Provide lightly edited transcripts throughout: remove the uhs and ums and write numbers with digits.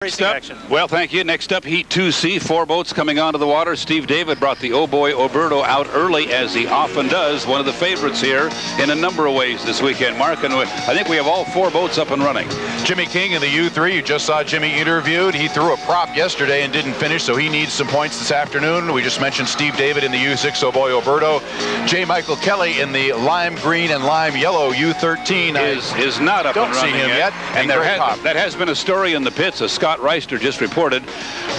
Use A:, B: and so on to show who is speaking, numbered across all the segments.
A: Racing action.
B: Well, thank you. Next up, Heat 2C. 4 boats coming onto the water. Steve David brought the Oh Boy Oberto out early, as he often does. One of the favorites here in a number of ways this weekend, Mark. And I think we have all 4 boats up and running.
C: Jimmy King in the U3. You just saw Jimmy interviewed. He threw a prop yesterday and didn't finish, so he needs some points this afternoon. We just mentioned Steve David in the U6 Oh Boy Oberto. J. Michael Kelly in the lime green and lime yellow U13
B: is not up and running
C: yet.
B: And that has been a story in the pits, as Scott Reister just reported.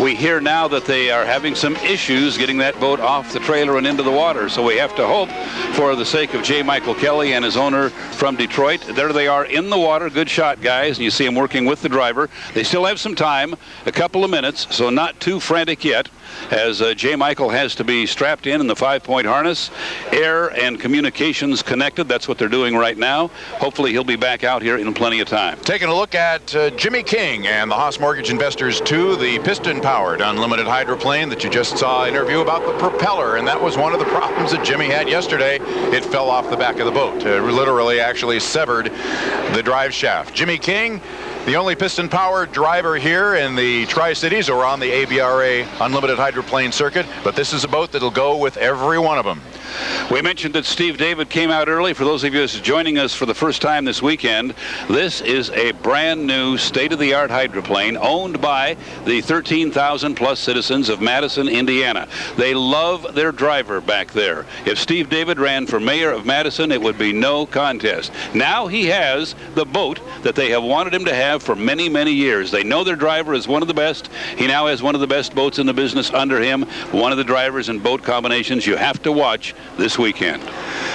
B: We hear now that they are having some issues getting that boat off the trailer and into the water. So we have to hope, for the sake of J. Michael Kelly and his owner from Detroit. There they are in the water. Good shot, guys. And you see him working with the driver. They still have some time, a couple of minutes, so not too frantic yet, as J. Michael has to be strapped in the 5-point harness. Air and communications connected. That's what they're doing right now. Hopefully he'll be back out here in plenty of time.
C: Taking a look at Jimmy King and the Haas Mortgage Investors 2, the piston-powered unlimited hydroplane that you just saw an interview about the propeller, and that was one of the problems that Jimmy had yesterday. It fell off the back of the boat. Literally actually severed the drive shaft. Jimmy King, the only piston-powered driver here in the Tri-Cities or on the ABRA Unlimited Hydroplane Circuit, but this is a boat that'll go with every one of them.
B: We mentioned that Steve David came out early. For those of you joining us for the first time this weekend, this is a brand new state-of-the-art hydroplane owned by the 13,000 plus citizens of Madison, Indiana. They love their driver back there. If Steve David ran for mayor of Madison, it would be no contest. Now he has the boat that they have wanted him to have for many, many years. They know their driver is one of the best. He now has one of the best boats in the business under him. One of the drivers and boat combinations you have to watch this weekend.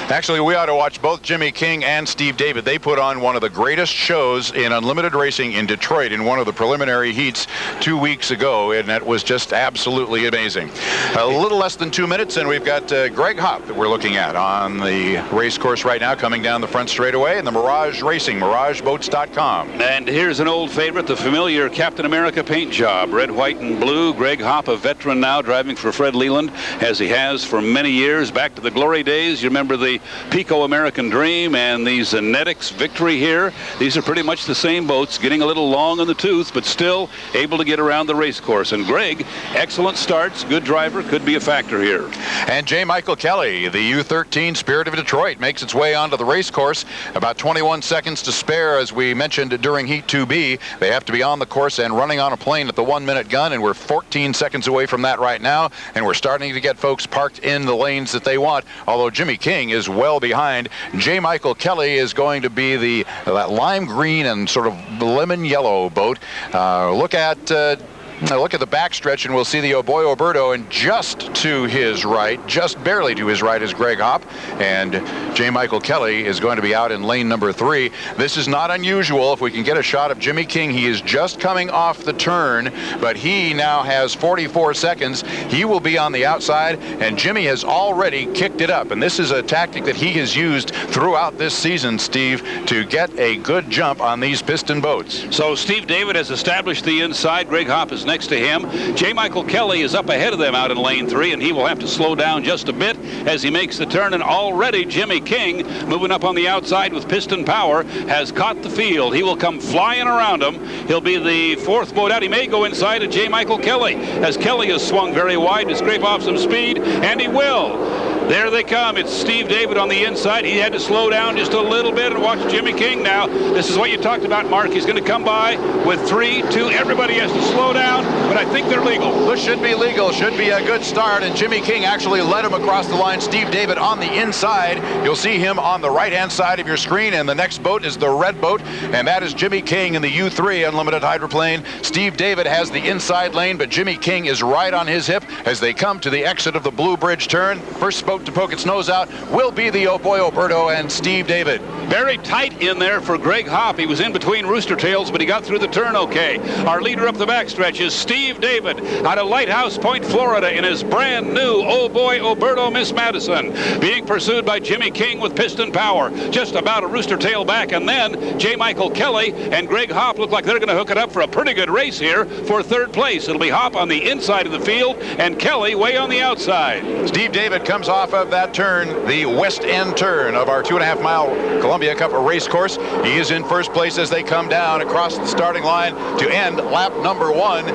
C: Actually, we ought to watch both Jimmy King and Steve David. They put on one of the greatest shows in unlimited racing in Detroit in one of the preliminary heats 2 weeks ago, and that was just absolutely amazing. A little less than 2 minutes, and we've got Greg Hopp that we're looking at on the race course right now, coming down the front straightaway in the Mirage Racing, MirageBoats.com.
B: And here's an old favorite, the familiar Captain America paint job, red, white, and blue. Greg Hopp, a veteran now, driving for Fred Leland, as he has for many years. Back to the glory days. You remember the Pico American Dream and the Zenetics Victory here. These are pretty much the same boats, getting a little long in the tooth, but still able to get around the race course. And Greg, excellent starts, good driver, could be a factor here.
C: And J. Michael Kelly, the U13 Spirit of Detroit, makes its way onto the race course. About 21 seconds to spare, as we mentioned during Heat 2B. They have to be on the course and running on a plane at the 1-minute gun, and we're 14 seconds away from that right now, and we're starting to get folks parked in the lanes that they want, although Jimmy King is well behind. J. Michael Kelly is going to be that lime green and sort of lemon yellow boat. Look at the backstretch, and we'll see the Oh Boy Oberto, and just to his right, just barely to his right, is Greg Hopp, and J. Michael Kelly is going to be out in lane number 3. This is not unusual. If we can get a shot of Jimmy King, he is just coming off the turn, but he now has 44 seconds. He will be on the outside, and Jimmy has already kicked it up, and this is a tactic that he has used throughout this season, Steve, to get a good jump on these piston boats.
B: So Steve David has established the inside. Greg Hopp is next to him. J. Michael Kelly is up ahead of them out in lane 3, and he will have to slow down just a bit as he makes the turn. And already Jimmy King, moving up on the outside with piston power, has caught the field. He will come flying around him. He'll be the 4th boat out. He may go inside of J. Michael Kelly, as Kelly has swung very wide to scrape off some speed, and he will. There they come. It's Steve David on the inside. He had to slow down just a little bit, and watch Jimmy King now. This is what you talked about, Mark. He's going to come by with 3, 2. Everybody has to slow down, but I think they're legal.
C: This should be legal. Should be a good start, and Jimmy King actually led him across the line. Steve David on the inside. You'll see him on the right-hand side of your screen, and the next boat is the red boat, and that is Jimmy King in the U3 Unlimited Hydroplane. Steve David has the inside lane, but Jimmy King is right on his hip as they come to the exit of the Blue Bridge turn. First boat to poke its nose out will be the Oh Boy Oberto and Steve David.
B: Very tight in there for Greg Hopp. He was in between rooster tails, but he got through the turn okay. Our leader up the backstretch is Steve Steve David out of Lighthouse Point, Florida in his brand new Oh Boy Oberto Miss Madison. Being pursued by Jimmy King with piston power. Just about a rooster tail back, and then J. Michael Kelly and Greg Hopp look like they're going to hook it up for a pretty good race here for third place. It'll be Hopp on the inside of the field and Kelly way on the outside.
C: Steve David comes off of that turn, the west end turn of our 2.5-mile Columbia Cup race course. He is in first place as they come down across the starting line to end lap number 1.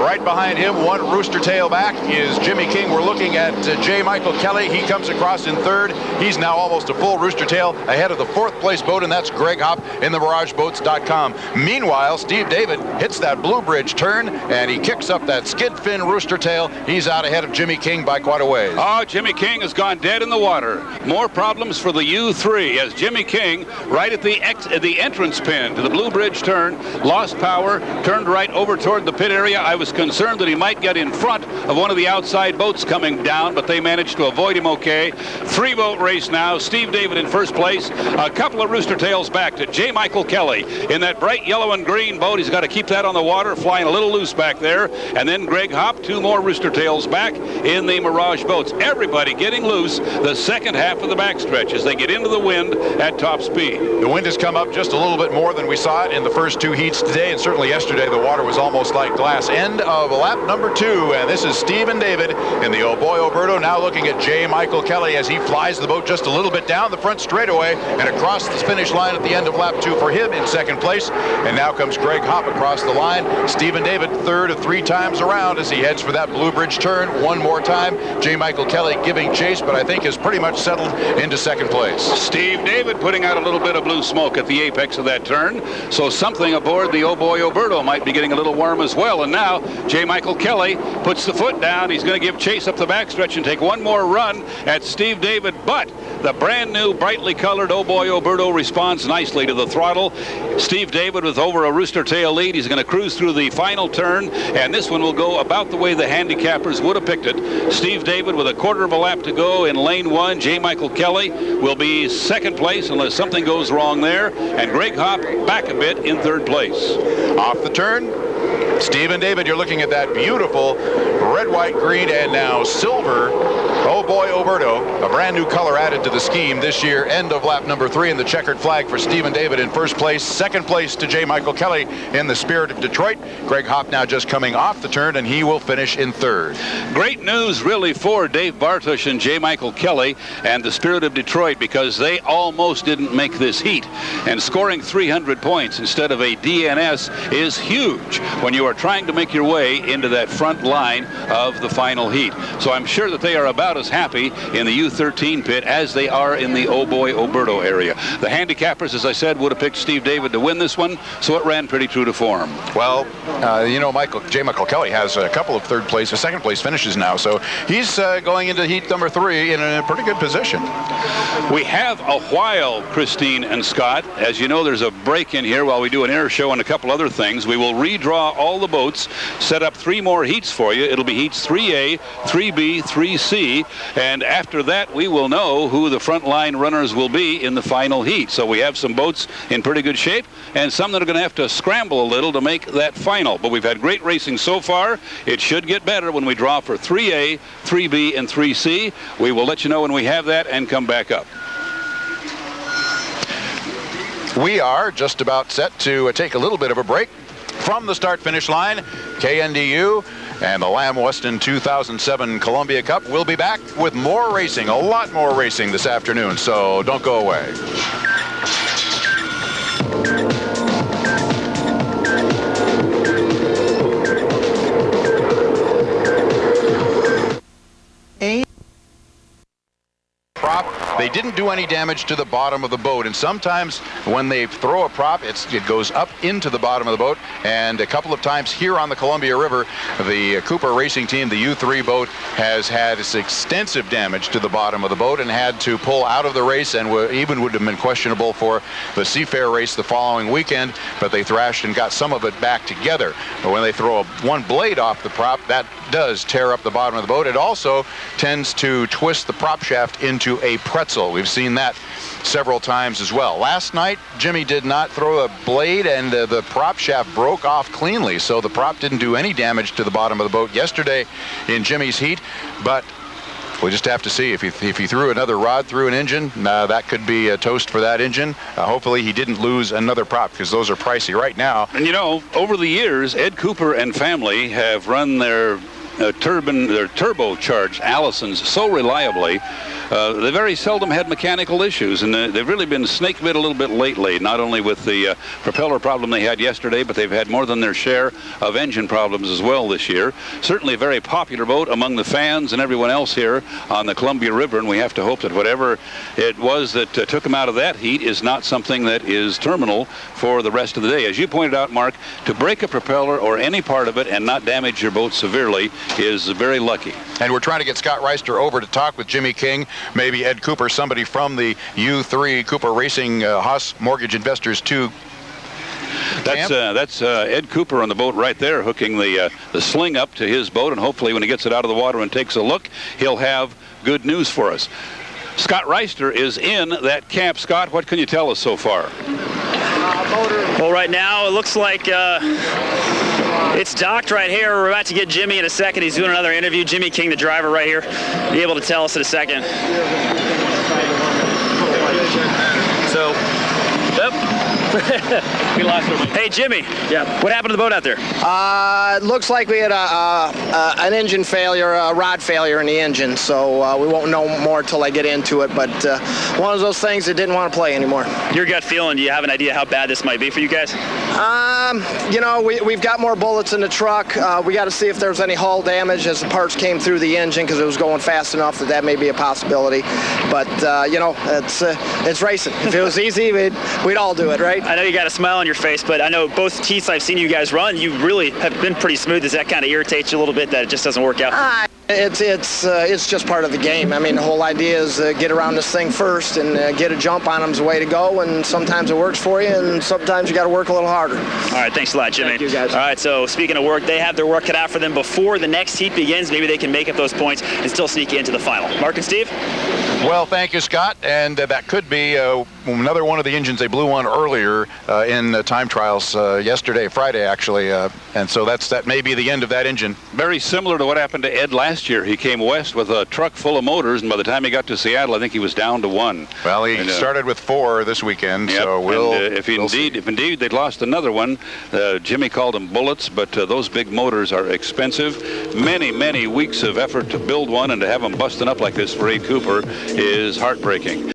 C: Right behind him, one rooster tail back, is Jimmy King. We're looking at J. Michael Kelly. He comes across in third. He's now almost a full rooster tail ahead of the fourth place boat, and that's Greg Hopp in the MirageBoats.com. Meanwhile, Steve David hits that Blue Bridge turn, and he kicks up that skid fin rooster tail. He's out ahead of Jimmy King by quite a ways.
B: Oh, Jimmy King has gone dead in the water. More problems for the U3 as Jimmy King, right at the entrance pin to the Blue Bridge turn, lost power, turned right over toward the pit area. I was concerned that he might get in front of one of the outside boats coming down, but they managed to avoid him okay. 3-boat race now. Steve David in first place. A couple of rooster tails back to J. Michael Kelly in that bright yellow and green boat. He's got to keep that on the water, flying a little loose back there. And then Greg Hopp, 2 more rooster tails back in the Mirage boats. Everybody getting loose the second half of the backstretch as they get into the wind at top speed.
C: The wind has come up just a little bit more than we saw it in the first 2 heats today, and certainly yesterday the water was almost like glass. End of lap number 2, and this is Stephen David in the Oh Boy Oberto, now looking at J. Michael Kelly as he flies the boat just a little bit down the front straightaway and across the finish line at the end of lap 2 for him in second place. And now comes Greg Hopp across the line. Stephen David third of 3 times around as he heads for that Blue Bridge turn one more time. J. Michael Kelly giving chase, but I think is pretty much settled into second place.
B: Steve David putting out a little bit of blue smoke at the apex of that turn, so something aboard the Oh Boy Oberto might be getting a little warm as well. And now J. Michael Kelly puts the foot down. He's going to give chase up the backstretch and take one more run at Steve David, but the brand new brightly colored Oh Boy Oberto responds nicely to the throttle. Steve David with over a rooster tail lead. He's going to cruise through the final turn, and this one will go about the way the handicappers would have picked it. Steve David with a quarter of a lap to go in lane 1. J. Michael Kelly will be second place unless something goes wrong there, and Greg Hopp back a bit in third place.
C: Off the turn, Stephen David, you're looking at that beautiful red, white, green, and now silver Oh Boy Oberto, a brand new color added to the scheme this year. End of lap number 3 in the checkered flag for Stephen David in first place. Second place to J. Michael Kelly in the Spirit of Detroit. Greg Hopp now just coming off the turn, and he will finish in third.
B: Great news really for Dave Bartush and J. Michael Kelly and the Spirit of Detroit, because they almost didn't make this heat, and scoring 300 points instead of a DNS is huge when you are trying to make your way into that front line of the final heat. So I'm sure that they are about as happy in the U13 pit as they are in the Oh Boy Oberto area. The handicappers, as I said, would have picked Steve David to win this one, so it ran pretty true to form.
C: Well, you know, J. Michael Kelly has a couple of second place finishes now, so he's going into heat number 3 in a pretty good position.
B: We have a while, Christine and Scott. As you know, there's a break in here while we do an air show and a couple other things. We will redraw all the boats, set up 3 more heats for you. It'll be heats 3A, 3B, 3C, and after that we will know who the front line runners will be in the final heat. So we have some boats in pretty good shape and some that are going to have to scramble a little to make that final. But we've had great racing so far. It should get better when we draw for 3A, 3B, and 3C. We will let you know when we have that and come back up.
C: We are just about set to take a little bit of a break from the start-finish line. KNDU and the Lamb-Weston 2007 Columbia Cup will be back with more racing, a lot more racing this afternoon, so don't go away. They didn't do any damage to the bottom of the boat, and sometimes when they throw a prop, it goes up into the bottom of the boat, and a couple of times here on the Columbia River, the Cooper Racing Team, the U3 boat, has had extensive damage to the bottom of the boat and had to pull out of the race, and even would have been questionable for the Seafair race the following weekend, but they thrashed and got some of it back together. But when they throw one blade off the prop, that does tear up the bottom of the boat. It also tends to twist the prop shaft into a pretzel. whistle. We've seen that several times as well. Last night, Jimmy did not throw a blade, and the prop shaft broke off cleanly, so the prop didn't do any damage to the bottom of the boat yesterday in Jimmy's heat. But we'll just have to see if he threw another rod through an engine. That could be a toast for that engine. Hopefully he didn't lose another prop, because those are pricey right now. And
B: you know, over the years, Ed Cooper and family have run their turbocharged Allisons so reliably. They very seldom had mechanical issues, and they've really been snake bit a little bit lately, not only with the propeller problem they had yesterday, but they've had more than their share of engine problems as well this year. Certainly a very popular boat among the fans and everyone else here on the Columbia River, and we have to hope that whatever it was that took them out of that heat is not something that is terminal for the rest of the day. As you pointed out, Mark, to break a propeller or any part of it and not damage your boat severely is very lucky.
C: And we're trying to get Scott Reister over to talk with Jimmy King, maybe Ed Cooper, somebody from the U3 Cooper Racing Haas Mortgage Investors 2.
B: That's Ed Cooper on the boat right there, hooking the sling up to his boat, and hopefully when he gets it out of the water and takes a look, he'll have good news for us. Scott Reister is in that camp. Scott, what can you tell us so far?
A: Well, right now it looks like it's docked right here. We're about to get Jimmy in a second. He's doing another interview. Jimmy King, the driver, right here, be able to tell us in a second. So, we lost him. Hey, Jimmy. Yeah. What happened to the boat out there?
D: It looks like we had an engine failure, a rod failure in the engine. So we won't know more till I get into it. But one of those things that didn't want to play anymore.
A: Your gut feeling? Do you have an idea how bad this might be for you guys?
D: You know, we've got more bullets in the truck. We got to see if there's any hull damage as the parts came through the engine, because it was going fast enough that may be a possibility. But you know, it's racing. If it was easy, we'd all do it, right?
A: I know you got a smile on your face, but I know both heats I've seen you guys run, you really have been pretty smooth. Does that kind of irritate you a little bit that it just doesn't work out?
D: It's just part of the game. I mean, the whole idea is get around this thing first, and get a jump on them's the way to go. And sometimes it works for you, and sometimes you got to work a little harder.
A: All right, thanks a lot, Jimmy.
D: Thank you, guys.
A: All right, so speaking of work, they have their work cut out for them before the next heat begins. Maybe they can make up those points and still sneak into the final. Mark and Steve?
C: Well, thank you, Scott. And that could be another one of the engines they blew on earlier in time trials yesterday, Friday, actually. And so that may be the end of that engine.
B: Very similar to what happened to Ed last year. He came west with a truck full of motors, and by the time he got to Seattle, I think he was down to one.
C: Well, he started with 4 this weekend,
B: yep.
C: So we'll
B: if indeed they'd lost another one, Jimmy called them bullets, but those big motors are expensive. Many weeks of effort to build one, and to have them busting up like this for Ed Cooper is heartbreaking.